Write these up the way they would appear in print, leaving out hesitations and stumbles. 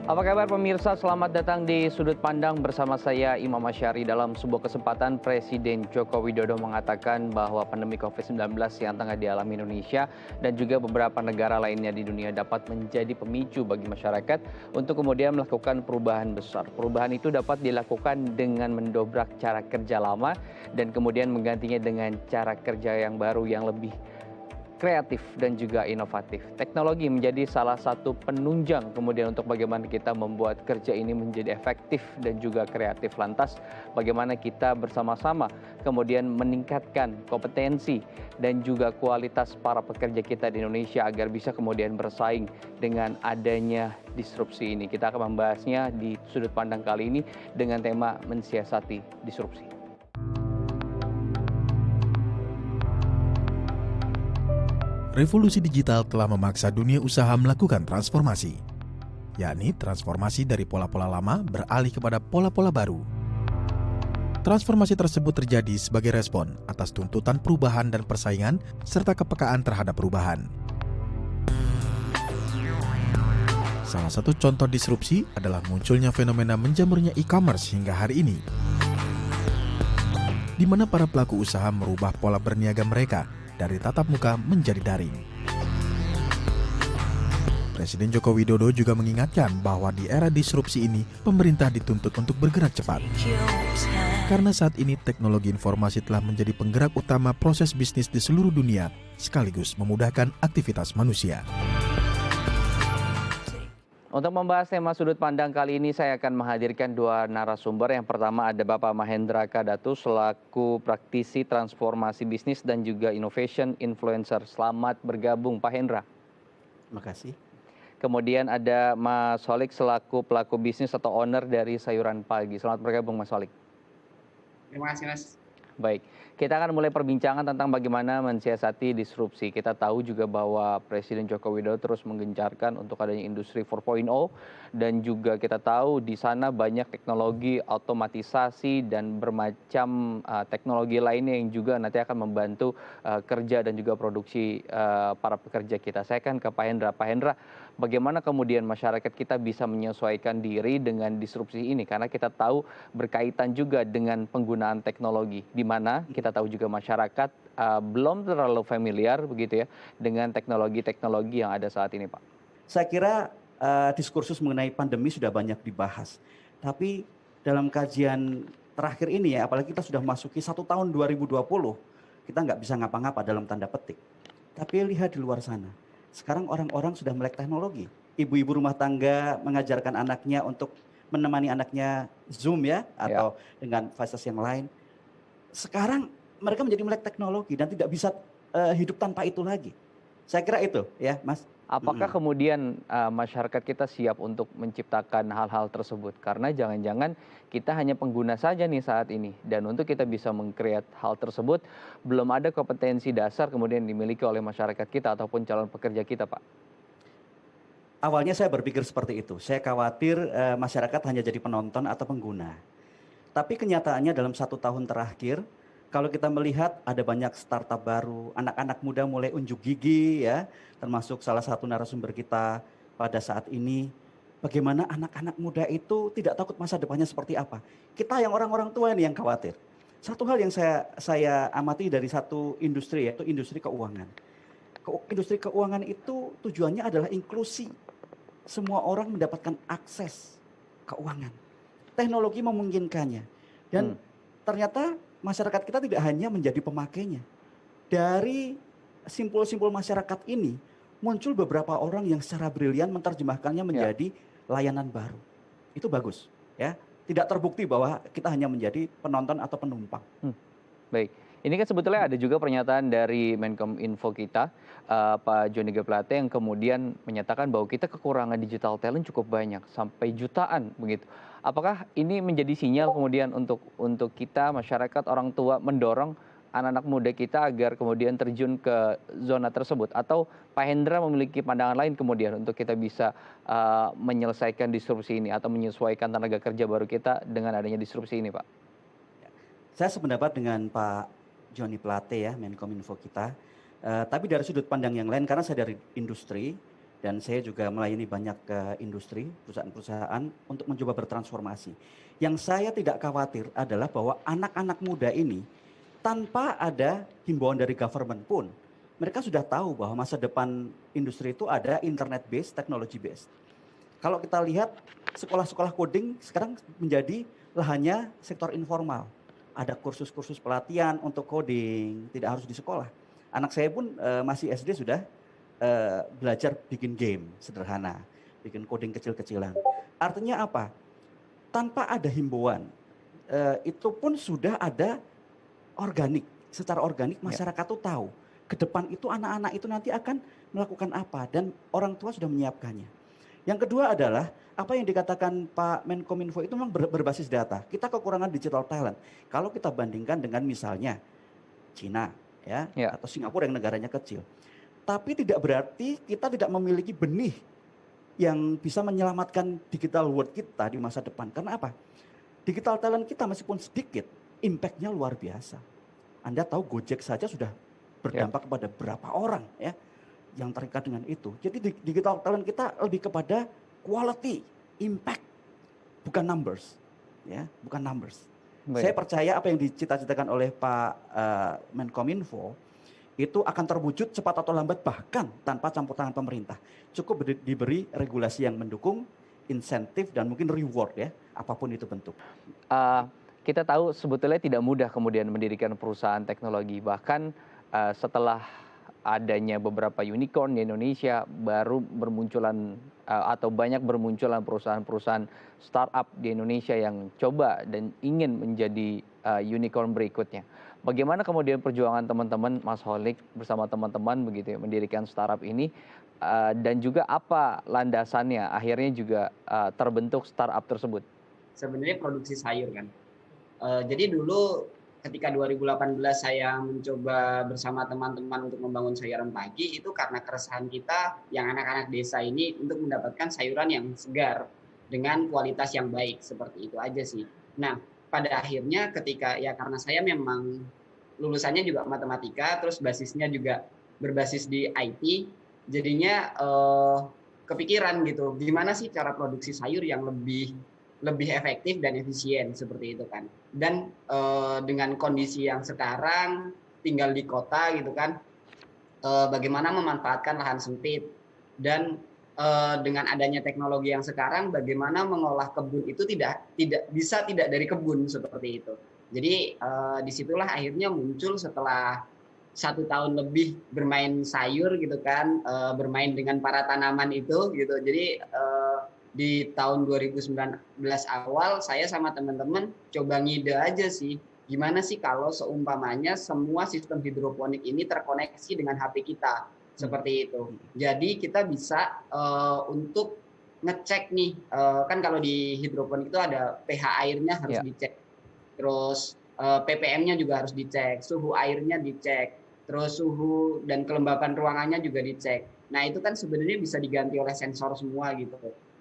Apa kabar pemirsa? Selamat datang di Sudut Pandang bersama saya Imam Asyari. Dalam sebuah kesempatan Presiden Joko Widodo mengatakan bahwa pandemi COVID-19 yang tengah dialami Indonesia dan juga beberapa negara lainnya di dunia dapat menjadi pemicu bagi masyarakat untuk kemudian melakukan perubahan besar. Perubahan itu dapat dilakukan dengan mendobrak cara kerja lama dan kemudian menggantinya dengan cara kerja yang baru yang lebih kreatif dan juga inovatif. Teknologi menjadi salah satu penunjang kemudian untuk bagaimana kita membuat kerja ini menjadi efektif dan juga kreatif. Lantas bagaimana kita bersama-sama kemudian meningkatkan kompetensi dan juga kualitas para pekerja kita di Indonesia agar bisa kemudian bersaing dengan adanya disrupsi ini. Kita akan membahasnya di sudut pandang kali ini dengan tema mensiasati disrupsi. Revolusi digital telah memaksa dunia usaha melakukan transformasi, yakni transformasi dari pola-pola lama beralih kepada pola-pola baru. Transformasi tersebut terjadi sebagai respon atas tuntutan perubahan dan persaingan serta kepekaan terhadap perubahan. Salah satu contoh disrupsi adalah munculnya fenomena menjamurnya e-commerce hingga hari ini, di mana para pelaku usaha merubah pola berniaga mereka dari tatap muka menjadi daring. Presiden Joko Widodo juga mengingatkan bahwa di era disrupsi ini, pemerintah dituntut untuk bergerak cepat. Karena saat ini teknologi informasi telah menjadi penggerak utama proses bisnis di seluruh dunia, sekaligus memudahkan aktivitas manusia. Untuk membahas tema sudut pandang kali ini, saya akan menghadirkan dua narasumber. Yang pertama ada Bapak Mahendra Kadatu selaku praktisi transformasi bisnis dan juga innovation influencer. Selamat bergabung Pak Hendra. Terima kasih. Kemudian ada Mas Solik selaku pelaku bisnis atau owner dari Sayuran Pagi. Selamat bergabung Mas Solik. Terima kasih Mas. Baik, kita akan mulai perbincangan tentang bagaimana mensiasati disrupsi. Kita tahu juga bahwa Presiden Joko Widodo terus menggencarkan untuk adanya industri 4.0 dan juga kita tahu di sana banyak teknologi otomatisasi dan bermacam teknologi lainnya yang juga nanti akan membantu kerja dan juga produksi para pekerja kita. Saya akan ke Pak Hendra. Pak Hendra, bagaimana kemudian masyarakat kita bisa menyesuaikan diri dengan disrupsi ini? Karena kita tahu berkaitan juga dengan penggunaan teknologi, di mana kita tahu juga masyarakat belum terlalu familiar begitu ya dengan teknologi-teknologi yang ada saat ini, Pak. Saya kira diskursus mengenai pandemi sudah banyak dibahas. Tapi dalam kajian terakhir ini ya, apalagi kita sudah masuki 1 tahun 2020, kita nggak bisa ngapa-ngapa dalam tanda petik. Tapi lihat di luar sana. Sekarang orang-orang sudah melek teknologi. Ibu-ibu rumah tangga mengajarkan anaknya untuk menemani anaknya Zoom ya, atau dengan fasilitas yang lain. Sekarang mereka menjadi melek teknologi dan tidak bisa hidup tanpa itu lagi. Saya kira itu ya Mas. Apakah kemudian masyarakat kita siap untuk menciptakan hal-hal tersebut? Karena jangan-jangan kita hanya pengguna saja nih saat ini. Dan untuk kita bisa meng-create hal tersebut, belum ada kompetensi dasar kemudian dimiliki oleh masyarakat kita ataupun calon pekerja kita, Pak. Awalnya saya berpikir seperti itu. Saya khawatir masyarakat hanya jadi penonton atau pengguna. Tapi kenyataannya dalam 1 tahun terakhir, kalau kita melihat ada banyak startup baru, anak-anak muda mulai unjuk gigi ya, termasuk salah satu narasumber kita pada saat ini. Bagaimana anak-anak muda itu tidak takut masa depannya seperti apa. Kita yang orang-orang tua ini yang khawatir. Satu hal yang saya amati dari satu industri, yaitu industri keuangan. Industri keuangan itu tujuannya adalah inklusi. Semua orang mendapatkan akses keuangan. Teknologi memungkinkannya. Dan ternyata masyarakat kita tidak hanya menjadi pemakainya. Dari simpul-simpul masyarakat ini muncul beberapa orang yang secara brilian menerjemahkannya menjadi layanan baru. Itu bagus ya. Tidak terbukti bahwa kita hanya menjadi penonton atau penumpang. Baik. Ini kan sebetulnya ada juga pernyataan dari Menkominfo kita, Pak Johnny G. Plate yang kemudian menyatakan bahwa kita kekurangan digital talent cukup banyak, sampai jutaan begitu. Apakah ini menjadi sinyal kemudian untuk kita, masyarakat, orang tua mendorong anak-anak muda kita agar kemudian terjun ke zona tersebut? Atau Pak Hendra memiliki pandangan lain kemudian untuk kita bisa menyelesaikan disrupsi ini atau menyesuaikan tenaga kerja baru kita dengan adanya disrupsi ini, Pak? Saya sependapat dengan Pak Johnny Plate ya, Menkominfo kita. Tapi dari sudut pandang yang lain, karena saya dari industri, dan saya juga melayani banyak industri, perusahaan-perusahaan untuk mencoba bertransformasi. Yang saya tidak khawatir adalah bahwa anak-anak muda ini tanpa ada himbauan dari government pun, mereka sudah tahu bahwa masa depan industri itu ada internet based, technology based. Kalau kita lihat sekolah-sekolah coding sekarang menjadi lahannya sektor informal. Ada kursus-kursus pelatihan untuk coding, tidak harus di sekolah. Anak saya pun masih SD sudah belajar bikin game sederhana, bikin coding kecil-kecilan. Artinya apa? Tanpa ada himbauan, itu pun sudah ada organik, secara organik masyarakat tuh tahu ke depan itu anak-anak itu nanti akan melakukan apa dan orang tua sudah menyiapkannya. Yang kedua adalah apa yang dikatakan Pak Menkominfo itu memang berbasis data. Kita kekurangan digital talent. Kalau kita bandingkan dengan misalnya Cina ya Ya. atau Singapura yang negaranya kecil. Tapi tidak berarti kita tidak memiliki benih yang bisa menyelamatkan digital world kita di masa depan. Karena apa? Digital talent kita meskipun sedikit, impact-nya luar biasa. Anda tahu Gojek saja sudah berdampak kepada berapa orang ya yang terikat dengan itu. Jadi digital talent kita lebih kepada quality, impact, bukan numbers, ya, bukan numbers. Baik. Saya percaya apa yang dicita-citakan oleh Pak Menkominfo itu akan terwujud cepat atau lambat bahkan tanpa campur tangan pemerintah. Cukup diberi regulasi yang mendukung, insentif dan mungkin reward ya, apapun itu bentuk. Kita tahu sebetulnya tidak mudah kemudian mendirikan perusahaan teknologi. Bahkan setelah adanya beberapa unicorn di Indonesia, baru bermunculan atau banyak bermunculan perusahaan-perusahaan startup di Indonesia yang coba dan ingin menjadi unicorn berikutnya. Bagaimana kemudian perjuangan teman-teman Mas Holik bersama teman-teman begitu ya, mendirikan startup ini dan juga apa landasannya akhirnya juga terbentuk startup tersebut? Sebenarnya produksi sayur kan. Jadi dulu ketika 2018 saya mencoba bersama teman-teman untuk membangun sayuran pagi, itu karena keresahan kita yang anak-anak desa ini untuk mendapatkan sayuran yang segar dengan kualitas yang baik, seperti itu aja sih. Nah, pada akhirnya ketika ya karena saya memang lulusannya juga matematika, terus basisnya juga berbasis di IT, jadinya kepikiran gitu, gimana sih cara produksi sayur yang lebih efektif dan efisien seperti itu kan. Dan dengan kondisi yang sekarang tinggal di kota gitu kan, bagaimana memanfaatkan lahan sempit dan dengan adanya teknologi yang sekarang, bagaimana mengolah kebun itu tidak dari kebun seperti itu. Jadi disitulah akhirnya muncul setelah 1 tahun lebih bermain sayur gitu kan, bermain dengan para tanaman itu gitu. Jadi di tahun 2019 awal saya sama teman-teman coba ngide aja sih, gimana sih kalau seumpamanya semua sistem hidroponik ini terkoneksi dengan HP kita seperti itu. Jadi kita bisa untuk ngecek nih, kan kalau di hidroponik itu ada pH airnya harus dicek, terus ppm-nya juga harus dicek, suhu airnya dicek, terus suhu dan kelembapan ruangannya juga dicek. Nah itu kan sebenarnya bisa diganti oleh sensor semua gitu.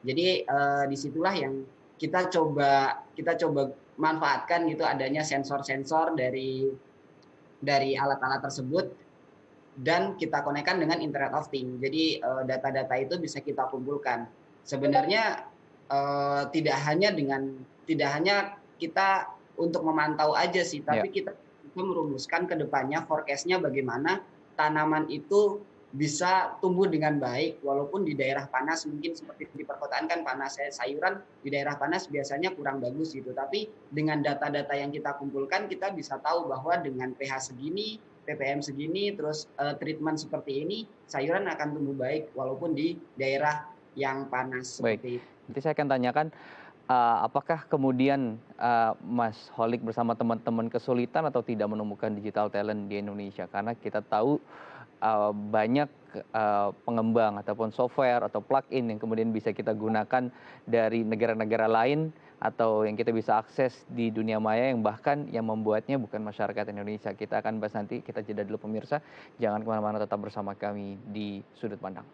Jadi disitulah yang kita coba manfaatkan gitu adanya sensor-sensor dari alat-alat tersebut dan kita konekkan dengan Internet of Things. Jadi data-data itu bisa kita kumpulkan. Sebenarnya tidak hanya kita untuk memantau aja sih, tapi kita merumuskan ke depannya forecast-nya bagaimana tanaman itu bisa tumbuh dengan baik walaupun di daerah panas, mungkin seperti di perkotaan kan panas, sayuran di daerah panas biasanya kurang bagus gitu. Tapi dengan data-data yang kita kumpulkan kita bisa tahu bahwa dengan pH segini, ppm segini, terus treatment seperti ini sayuran akan tumbuh baik walaupun di daerah yang panas seperti itu. Nanti saya akan tanyakan apakah kemudian Mas Holik bersama teman-teman kesulitan atau tidak menemukan digital talent di Indonesia? Karena kita tahu banyak pengembang ataupun software atau plugin yang kemudian bisa kita gunakan dari negara-negara lain atau yang kita bisa akses di dunia maya yang bahkan yang membuatnya bukan masyarakat Indonesia. Kita akan bahas nanti, kita jeda dulu pemirsa. Jangan kemana-mana, tetap bersama kami di Sudut Pandang.